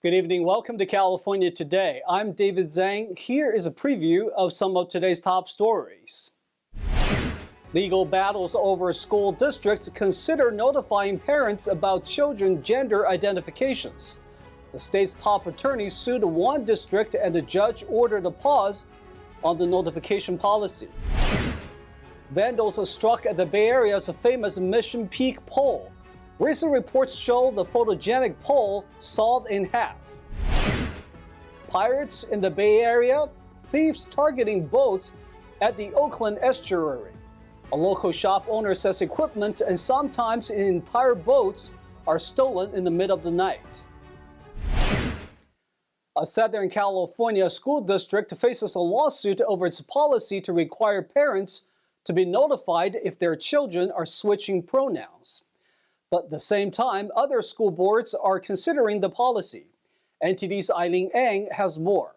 Good evening. Welcome to California Today. I'm David Zhang. Here is a preview of some of today's top stories. Legal battles over school districts consider notifying parents about children gender identifications. The state's top attorney sued one district and a judge ordered a pause on the notification policy. Vandals struck at the Bay Area's famous Mission Peak pole. Recent reports show the photogenic pole sawed in half. Pirates in the Bay Area, thieves targeting boats at the Oakland Estuary. A local shop owner says equipment and sometimes entire boats are stolen in the middle of the night. A Southern California school district faces a lawsuit over its policy to require parents to be notified if their children are switching pronouns. But at the same time, other school boards are considering the policy. NTD's Eileen Ang has more.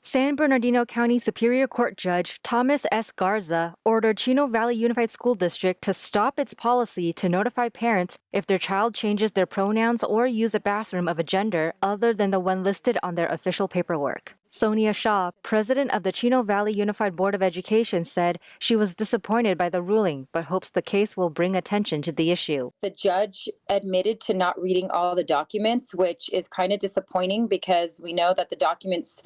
San Bernardino County Superior Court Judge Thomas S. Garza ordered Chino Valley Unified School District to stop its policy to notify parents if their child changes their pronouns or use a bathroom of a gender other than the one listed on their official paperwork. Sonia Shaw, president of the Chino Valley Unified Board of Education, said she was disappointed by the ruling, but hopes the case will bring attention to the issue. The judge admitted to not reading all the documents, which is kind of disappointing because we know that the documents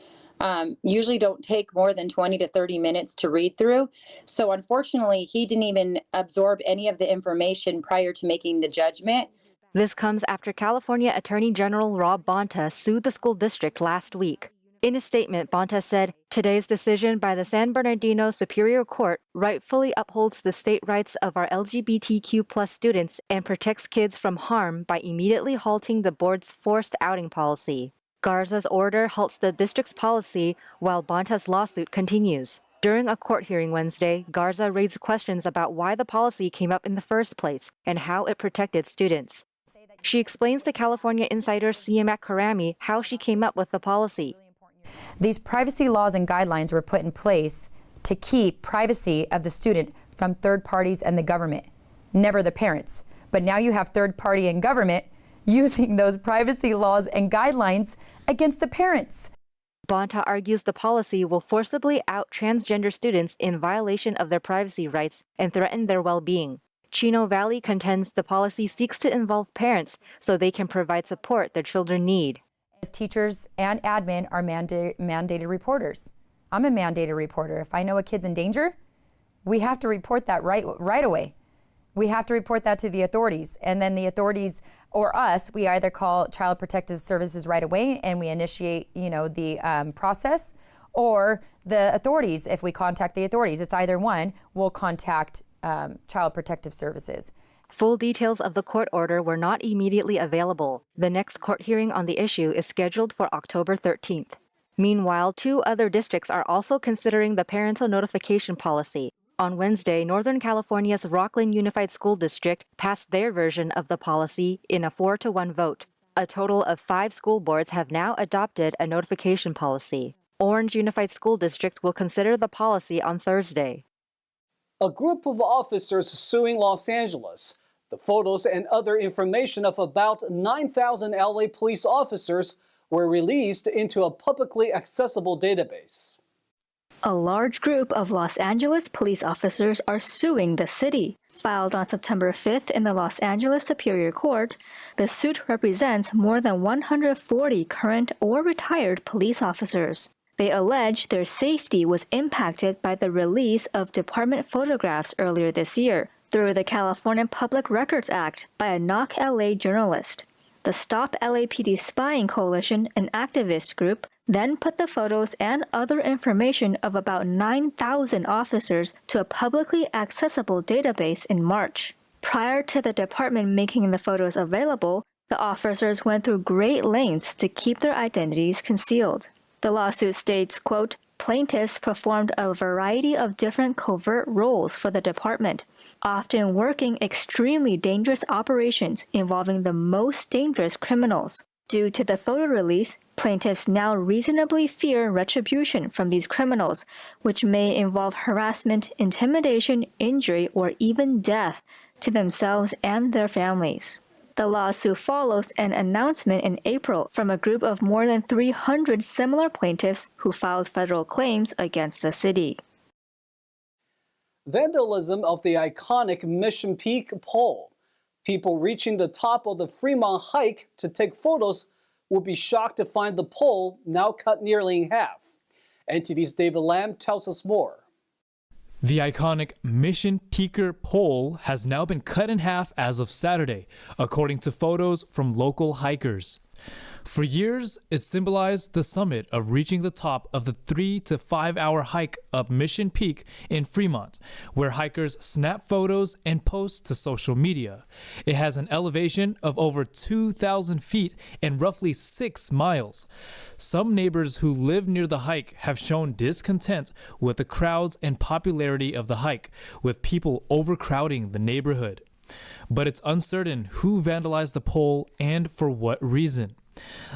usually don't take more than 20 to 30 minutes to read through. So unfortunately, he didn't even absorb any of the information prior to making the judgment. This comes after California Attorney General Rob Bonta sued the school district last week. In a statement, Bonta said, "Today's decision by the San Bernardino Superior Court rightfully upholds the state rights of our LGBTQ+ students and protects kids from harm by immediately halting the board's forced outing policy." Garza's order halts the district's policy while Bonta's lawsuit continues. During a court hearing Wednesday, Garza raised questions about why the policy came up in the first place and how it protected students. She explains to California Insider Siamak Karami how she came up with the policy. These privacy laws and guidelines were put in place to keep privacy of the student from third parties and the government, never the parents. But now you have third party and government using those privacy laws and guidelines against the parents. Bonta argues the policy will forcibly out transgender students in violation of their privacy rights and threaten their well-being. Chino Valley contends the policy seeks to involve parents so they can provide support their children need. As teachers and admin are mandated reporters. I'm a mandated reporter. If I know a kid's in danger, we have to report that right away. We have to report that to the authorities, and then the authorities or us, we either call Child Protective Services right away and we initiate, the process, or the authorities. If we contact the authorities, it's either one. We'll contact Child Protective Services. Full details of the court order were not immediately available. The next court hearing on the issue is scheduled for October 13th. Meanwhile, 2 other districts are also considering the parental notification policy. On Wednesday, Northern California's Rockland Unified School District passed their version of the policy in a 4-1 vote. A total of 5 school boards have now adopted a notification policy. Orange Unified School District will consider the policy on Thursday. A group of officers suing Los Angeles. The photos and other information of about 9,000 LA police officers were released into a publicly accessible database. A large group of Los Angeles police officers are suing the city. Filed on September 5th in the Los Angeles Superior Court, the suit represents more than 140 current or retired police officers. They allege their safety was impacted by the release of department photographs earlier this year through the California Public Records Act by a Knock LA journalist. The Stop LAPD Spying Coalition, an activist group, then put the photos and other information of about 9,000 officers to a publicly accessible database in March. Prior to the department making the photos available, the officers went through great lengths to keep their identities concealed. The lawsuit states, quote, "Plaintiffs performed a variety of different covert roles for the department, often working extremely dangerous operations involving the most dangerous criminals. Due to the photo release, plaintiffs now reasonably fear retribution from these criminals, which may involve harassment, intimidation, injury, or even death to themselves and their families." The lawsuit follows an announcement in April from a group of more than 300 similar plaintiffs who filed federal claims against the city. Vandalism of the iconic Mission Peak pole. People reaching the top of the Fremont hike to take photos will be shocked to find the pole now cut nearly in half. NTD's David Lamb tells us more. The iconic Mission Peaker pole has now been cut in half as of Saturday, according to photos from local hikers. For years, it symbolized the summit of reaching the top of the 3 to 5 hour hike up Mission Peak in Fremont, where hikers snap photos and post to social media. It has an elevation of over 2,000 feet and roughly 6 miles. Some neighbors who live near the hike have shown discontent with the crowds and popularity of the hike, with people overcrowding the neighborhood. But it's uncertain who vandalized the pole and for what reason.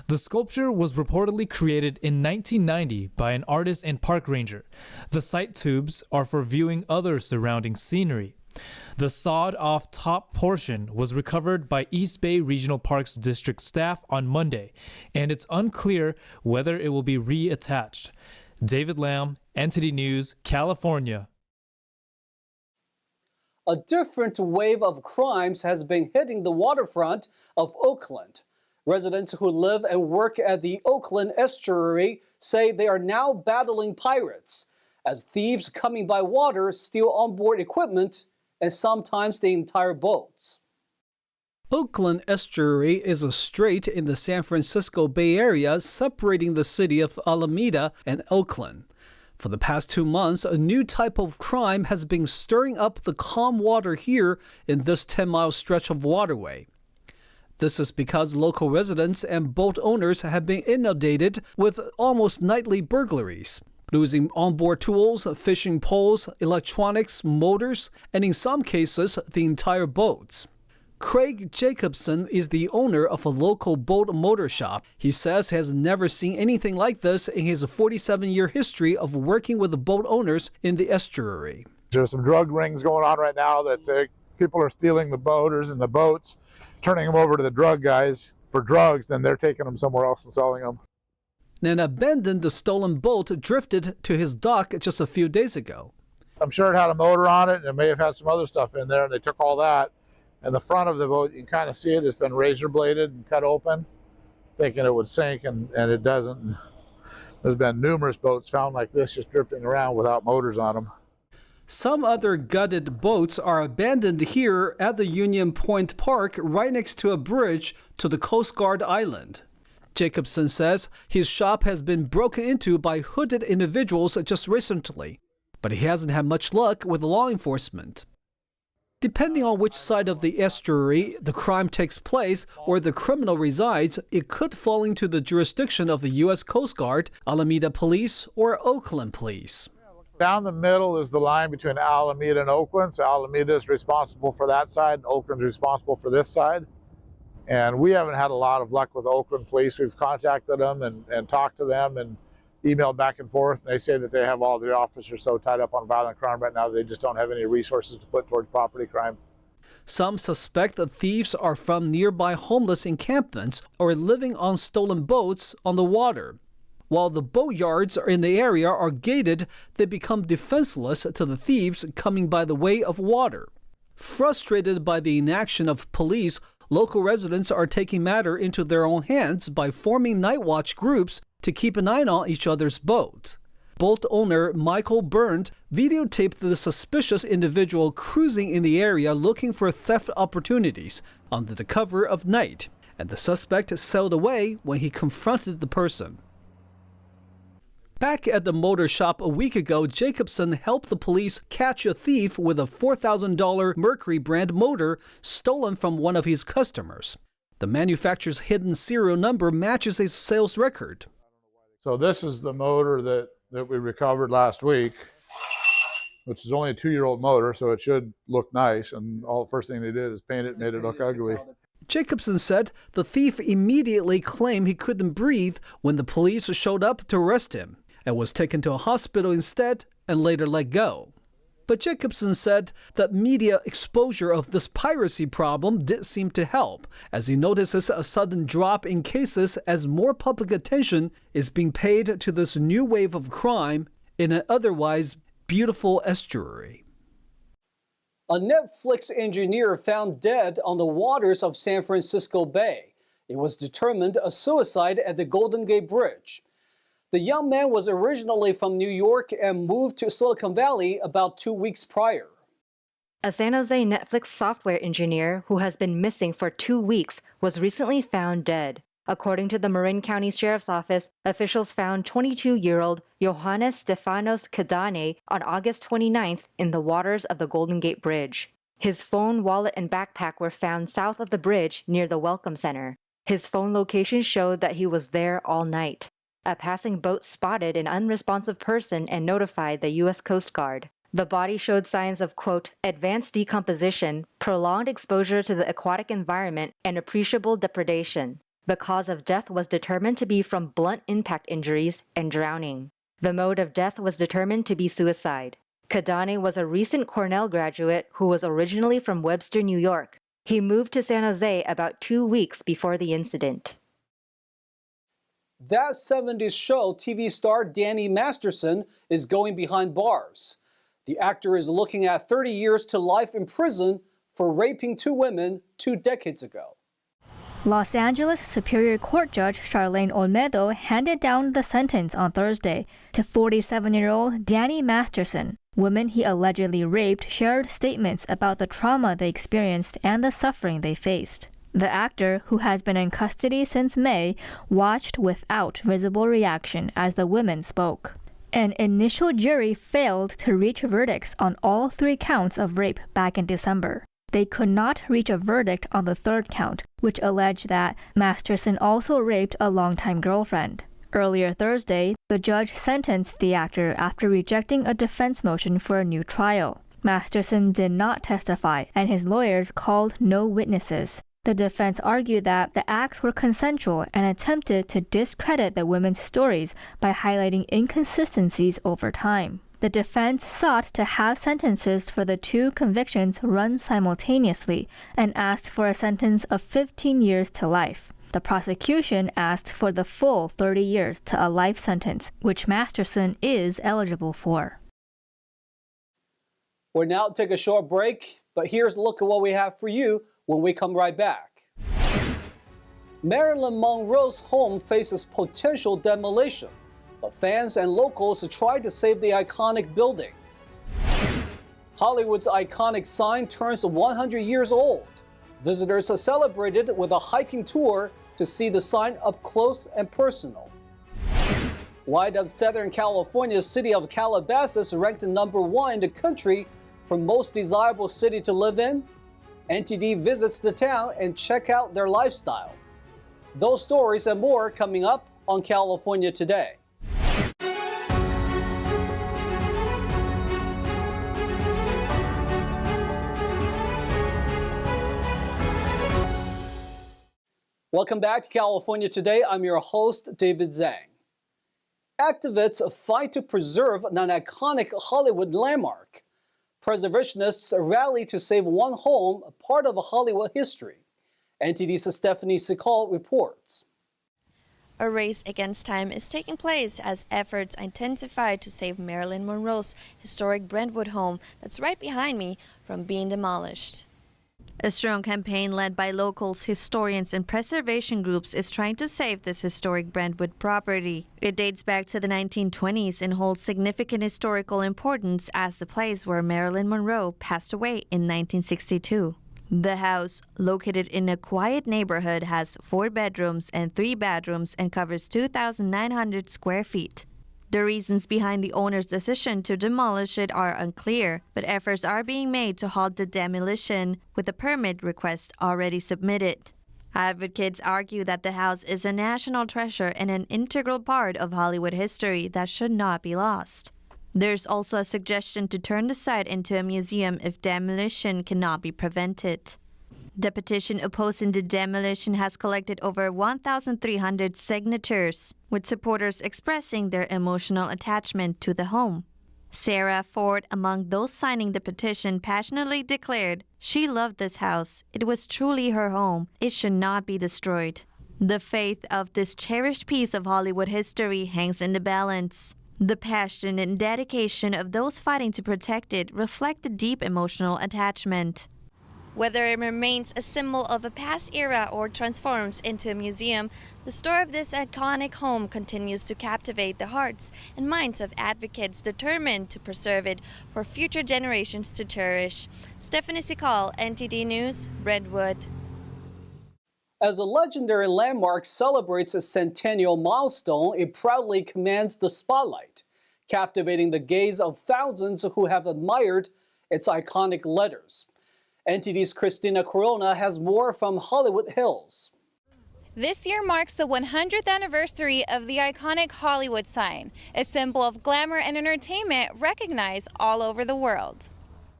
The sculpture was reportedly created in 1990 by an artist and park ranger. The sight tubes are for viewing other surrounding scenery. The sawed-off top portion was recovered by East Bay Regional Parks District staff on Monday, and it's unclear whether it will be reattached. David Lamb, NTD News, California. A different wave of crimes has been hitting the waterfront of Oakland. Residents who live and work at the Oakland Estuary say they are now battling pirates, as thieves coming by water steal onboard equipment and sometimes the entire boats. Oakland Estuary is a strait in the San Francisco Bay Area separating the city of Alameda and Oakland. For the past 2 months, a new type of crime has been stirring up the calm water here in this 10-mile stretch of waterway. This is because local residents and boat owners have been inundated with almost nightly burglaries, losing onboard tools, fishing poles, electronics, motors, and in some cases, the entire boats. Craig Jacobson is the owner of a local boat motor shop. He says he has never seen anything like this in his 47-year history of working with the boat owners in the estuary. There's some drug rings going on right now that people are stealing the boaters and the boats, turning them over to the drug guys for drugs, and they're taking them somewhere else and selling them. An abandoned stolen boat drifted to his dock just a few days ago. I'm sure it had a motor on it, and it may have had some other stuff in there, and they took all that. And the front of the boat, you can kind of see it, it's been razor bladed and cut open, thinking it would sink, and it doesn't. There's been numerous boats found like this just drifting around without motors on them. Some other gutted boats are abandoned here at the Union Point Park right next to a bridge to the Coast Guard Island. Jacobson says his shop has been broken into by hooded individuals just recently, but he hasn't had much luck with law enforcement. Depending on which side of the estuary the crime takes place or the criminal resides, it could fall into the jurisdiction of the U.S. Coast Guard, Alameda Police, or Oakland Police. Down the middle is the line between Alameda and Oakland. So Alameda is responsible for that side, and Oakland's responsible for this side. And we haven't had a lot of luck with Oakland Police. We've contacted them and talked to them and emailed back and forth. And they say that they have all their officers so tied up on violent crime right now, they just don't have any resources to put towards property crime. Some suspect that thieves are from nearby homeless encampments or living on stolen boats on the water. While the boatyards in the area are gated, they become defenseless to the thieves coming by the way of water. Frustrated by the inaction of police, local residents are taking matter into their own hands by forming night watch groups to keep an eye on each other's boat. Boat owner Michael Burned videotaped the suspicious individual cruising in the area looking for theft opportunities under the cover of night, and the suspect sailed away when he confronted the person. Back at the motor shop a week ago, Jacobson helped the police catch a thief with a $4,000 Mercury brand motor stolen from one of his customers. The manufacturer's hidden serial number matches his sales record. So this is the motor that we recovered last week, which is only a 2-year-old motor, so it should look nice. And the first thing they did is paint it and made it look ugly. Jacobson said the thief immediately claimed he couldn't breathe when the police showed up to arrest him, and was taken to a hospital instead and later let go. But Jacobson said that media exposure of this piracy problem did seem to help, as he notices a sudden drop in cases as more public attention is being paid to this new wave of crime in an otherwise beautiful estuary. A Netflix engineer found dead on the waters of San Francisco Bay. It was determined a suicide at the Golden Gate Bridge. The young man was originally from New York and moved to Silicon Valley about 2 weeks prior. A San Jose Netflix software engineer who has been missing for 2 weeks was recently found dead. According to the Marin County Sheriff's Office, officials found 22-year-old Johannes Stefanos Kadane on August 29th in the waters of the Golden Gate Bridge. His phone, wallet, and backpack were found south of the bridge near the Welcome Center. His phone location showed that he was there all night. A passing boat spotted an unresponsive person and notified the U.S. Coast Guard. The body showed signs of, quote, advanced decomposition, prolonged exposure to the aquatic environment, and appreciable depredation. The cause of death was determined to be from blunt impact injuries and drowning. The mode of death was determined to be suicide. Kadane was a recent Cornell graduate who was originally from Webster, New York. He moved to San Jose about 2 weeks before the incident. That 70s show TV star Danny Masterson is going behind bars. The actor is looking at 30 years to life in prison for raping 2 women 2 decades ago. Los Angeles Superior Court Judge Charlene Olmedo handed down the sentence on Thursday to 47-year-old Danny Masterson. Women he allegedly raped shared statements about the trauma they experienced and the suffering they faced. The actor, who has been in custody since May, watched without visible reaction as the women spoke. An initial jury failed to reach verdicts on all 3 counts of rape back in December. They could not reach a verdict on the 3rd count, which alleged that Masterson also raped a longtime girlfriend. Earlier Thursday, the judge sentenced the actor after rejecting a defense motion for a new trial. Masterson did not testify, and his lawyers called no witnesses. The defense argued that the acts were consensual and attempted to discredit the women's stories by highlighting inconsistencies over time. The defense sought to have sentences for the 2 convictions run simultaneously and asked for a sentence of 15 years to life. The prosecution asked for the full 30 years to a life sentence, which Masterson is eligible for. We'll now take a short break, but here's a look at what we have for you when we come right back. Marilyn Monroe's home faces potential demolition, but fans and locals try to save the iconic building. Hollywood's iconic sign turns 100 years old. Visitors are celebrated with a hiking tour to see the sign up close and personal. Why does Southern California's city of Calabasas rank number 1 in the country for most desirable city to live in? NTD visits the town and check out their lifestyle. Those stories and more coming up on California Today. Welcome back to California Today. I'm your host, David Zhang. Activists fight to preserve an iconic Hollywood landmark. Preservationists rally to save one home, a part of Hollywood history. NTD's Stephanie Sikal reports. A race against time is taking place as efforts intensify to save Marilyn Monroe's historic Brentwood home that's right behind me from being demolished. A strong campaign led by locals, historians, and preservation groups is trying to save this historic Brentwood property. It dates back to the 1920s and holds significant historical importance as the place where Marilyn Monroe passed away in 1962. The house, located in a quiet neighborhood, has 4 bedrooms and 3 bathrooms and covers 2,900 square feet. The reasons behind the owner's decision to demolish it are unclear, but efforts are being made to halt the demolition, with a permit request already submitted. Advocates argue that the house is a national treasure and an integral part of Hollywood history that should not be lost. There's also a suggestion to turn the site into a museum if demolition cannot be prevented. The petition opposing the demolition has collected over 1,300 signatures, with supporters expressing their emotional attachment to the home. Sarah Ford, among those signing the petition, passionately declared she loved this house. It was truly her home. It should not be destroyed. The faith of this cherished piece of Hollywood history hangs in the balance. The passion and dedication of those fighting to protect it reflect a deep emotional attachment. Whether it remains a symbol of a past era or transforms into a museum, the story of this iconic home continues to captivate the hearts and minds of advocates determined to preserve it for future generations to cherish. Stephanie Sikal, NTD News, Brentwood. As a legendary landmark celebrates a centennial milestone, it proudly commands the spotlight, captivating the gaze of thousands who have admired its iconic letters. NTD's Christina Corona has more from Hollywood Hills. This year marks the 100th anniversary of the iconic Hollywood sign, a symbol of glamour and entertainment recognized all over the world.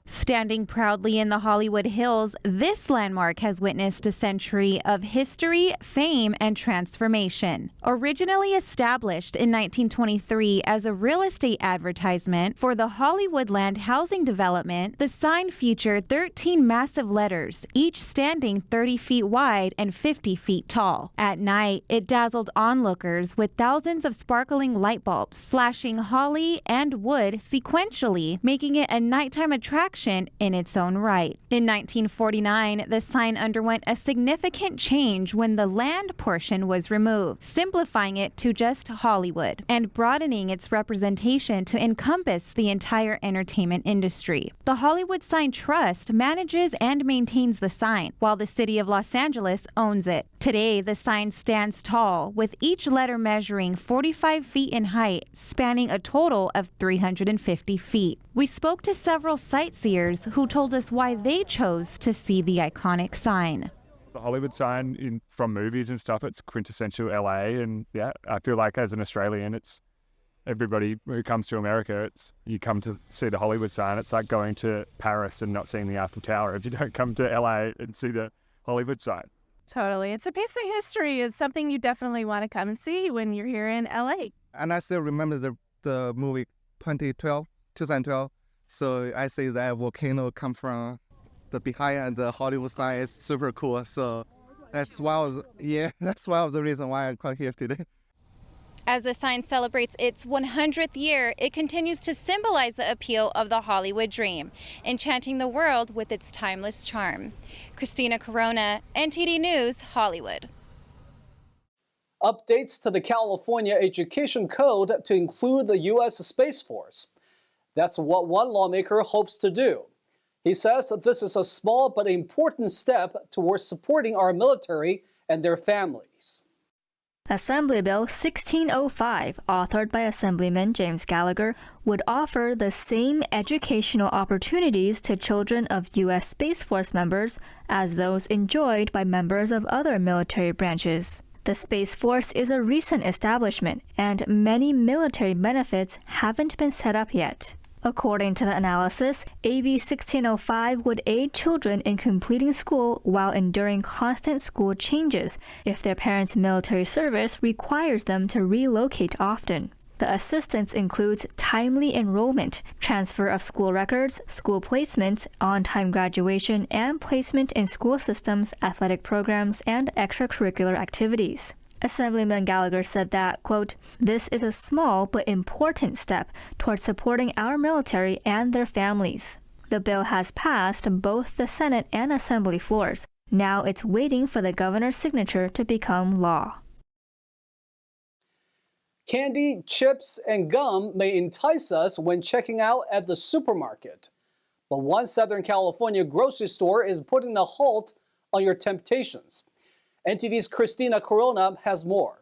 Standing proudly in the Hollywood Hills, this landmark has witnessed a century of history, fame, and transformation. Originally established in 1923 as a real estate advertisement for the Hollywoodland housing development, the sign featured 13 massive letters, each standing 30 feet wide and 50 feet tall. At night, it dazzled onlookers with thousands of sparkling light bulbs, slashing holly and wood sequentially, making it a nighttime attraction in its own right. In 1949, the sign underwent a significant change when the land portion was removed, simplifying it to just Hollywood and broadening its representation to encompass the entire entertainment industry. The Hollywood Sign Trust manages and maintains the sign, while the city of Los Angeles owns it. Today, the sign stands tall, with each letter measuring 45 feet in height, spanning a total of 350 feet. We spoke to several sightseers who told us why they chose to see the iconic sign. The Hollywood sign from movies and stuff, it's quintessential LA, and yeah, I feel like as an Australian, it's everybody who comes to America, you come to see the Hollywood sign. It's like going to Paris and not seeing the Eiffel Tower if you don't come to LA and see the Hollywood sign. Totally. It's a piece of history. It's something you definitely want to come and see when you're here in LA. And I still remember the movie 2012. So I say that volcano come from the behind, and the Hollywood sign is super cool. So that's one of the reason why I'm quite here today. As the sign celebrates its 100th year, it continues to symbolize the appeal of the Hollywood dream, enchanting the world with its timeless charm. Christina Corona, NTD News, Hollywood. Updates to the California Education Code to include the U.S. Space Force. That's what one lawmaker hopes to do. He says this is a small but important step towards supporting our military and their families. Assembly Bill 1605, authored by Assemblyman James Gallagher, would offer the same educational opportunities to children of U.S. Space Force members as those enjoyed by members of other military branches. The Space Force is a recent establishment, and many military benefits haven't been set up yet. According to the analysis, AB 1605 would aid children in completing school while enduring constant school changes if their parents' military service requires them to relocate often. The assistance includes timely enrollment, transfer of school records, school placements, on-time graduation, and placement in school systems, athletic programs, and extracurricular activities. Assemblyman Gallagher said that, quote, "This is a small but important step towards supporting our military and their families." The bill has passed both the Senate and Assembly floors. Now it's waiting for the governor's signature to become law. Candy, chips, and gum may entice us when checking out at the supermarket. But one Southern California grocery store is putting a halt on your temptations. NTD's Christina Corona has more.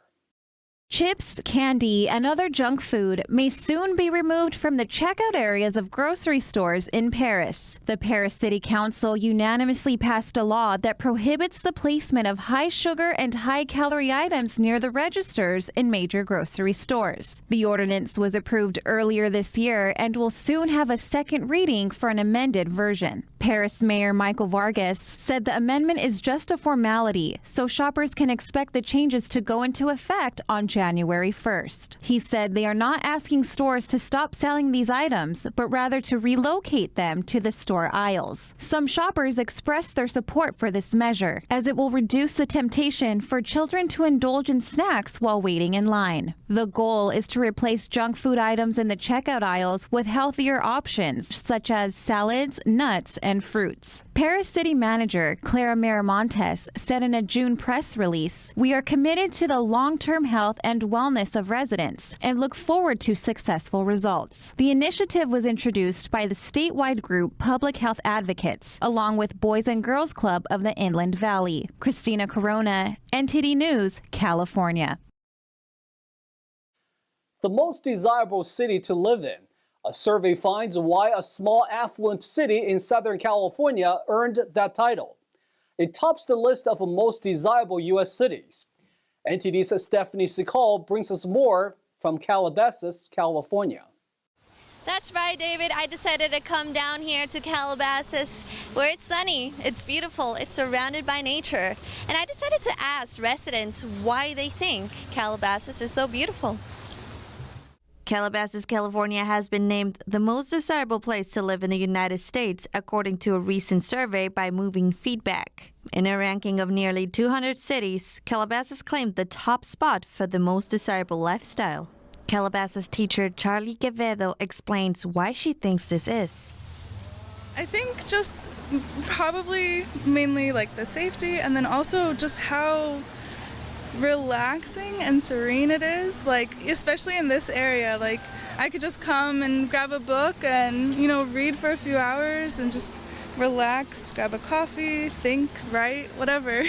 Chips, candy, and other junk food may soon be removed from the checkout areas of grocery stores in Perris. The Perris City Council unanimously passed a law that prohibits the placement of high sugar and high calorie items near the registers in major grocery stores. The ordinance was approved earlier this year and will soon have a second reading for an amended version. Perris Mayor Michael Vargas said the amendment is just a formality, so shoppers can expect the changes to go into effect on January January 1st. He said they are not asking stores to stop selling these items, but rather to relocate them to the store aisles. Some shoppers expressed their support for this measure, as it will reduce the temptation for children to indulge in snacks while waiting in line. The goal is to replace junk food items in the checkout aisles with healthier options, such as salads, nuts, and fruits. Perris City Manager Clara Miramontes said in a June press release, "We are committed to the long-term health and wellness of residents and look forward to successful results." The initiative was introduced by the statewide group Public Health Advocates, along with Boys and Girls Club of the Inland Valley. Christina Corona, NTD News, California. The most desirable city to live in. A survey finds why a small affluent city in Southern California earned that title. It tops the list of most desirable U.S. cities. NTD's Stephanie Secal brings us more from Calabasas, California. That's right, David. I decided to come down here to Calabasas where it's sunny, it's beautiful, it's surrounded by nature. And I decided to ask residents why they think Calabasas is so beautiful. Calabasas, California has been named the most desirable place to live in the United States, according to a recent survey by Moving Feedback. In a ranking of nearly 200 cities, Calabasas claimed the top spot for the most desirable lifestyle. Calabasas teacher Charlie Quevedo explains why she thinks this is. I think just probably mainly like the safety, and then also just how relaxing and serene it is, like especially in this area. Like I could just come and grab a book and read for a few hours and just relax, grab a coffee, think, write, whatever.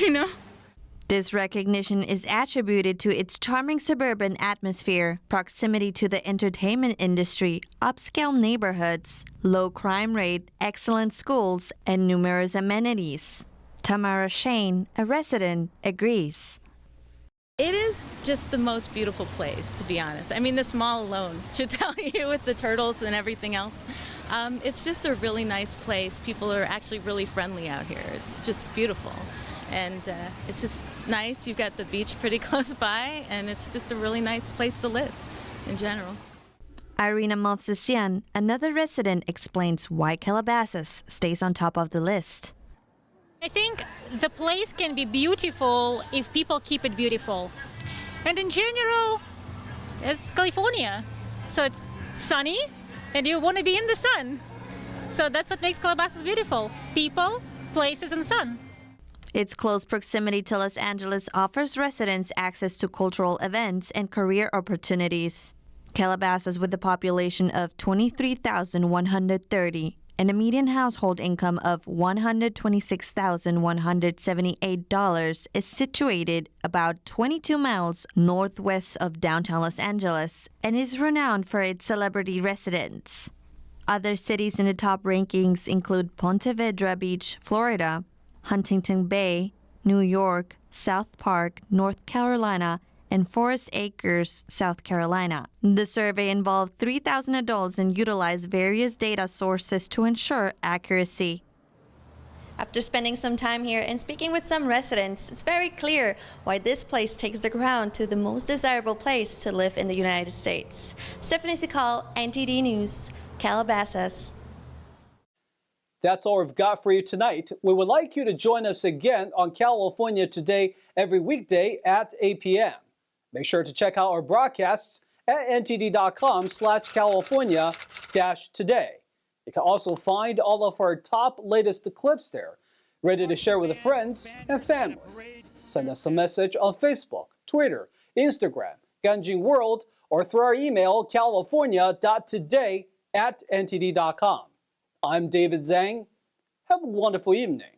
This recognition is attributed to its charming suburban atmosphere, proximity to the entertainment industry, upscale neighborhoods, low crime rate, excellent schools, and numerous amenities. Tamara Shane, a resident, agrees. It is just the most beautiful place, to be honest. I mean, the mall alone should tell you, with the turtles and everything else. It's just a really nice place. People are actually really friendly out here. It's just beautiful. And it's just nice. You've got the beach pretty close by, and it's just a really nice place to live in general. Irina Movsesian, another resident, explains why Calabasas stays on top of the list. I think the place can be beautiful if people keep it beautiful. And in general, it's California. So it's sunny and you want to be in the sun. So that's what makes Calabasas beautiful. People, places, and sun. Its close proximity to Los Angeles offers residents access to cultural events and career opportunities. Calabasas, with a population of 23,130 and a median household income of $126,178, is situated about 22 miles northwest of downtown Los Angeles and is renowned for its celebrity residents. Other cities in the top rankings include Ponte Vedra Beach, Florida, Huntington Bay, New York, South Park, North Carolina, and Forest Acres, South Carolina. The survey involved 3,000 adults and utilized various data sources to ensure accuracy. After spending some time here and speaking with some residents, it's very clear why this place takes the crown to the most desirable place to live in the United States. Stephanie Secal, NTD News, Calabasas. That's all we've got for you tonight. We would like you to join us again on California Today every weekday at 8 p.m. Make sure to check out our broadcasts at ntd.com/California-today. You can also find all of our top latest clips there, ready to share with friends and family. Send us a message on Facebook, Twitter, Instagram, Ganjin World, or through our email, california.today@ntd.com. I'm David Zhang. Have a wonderful evening.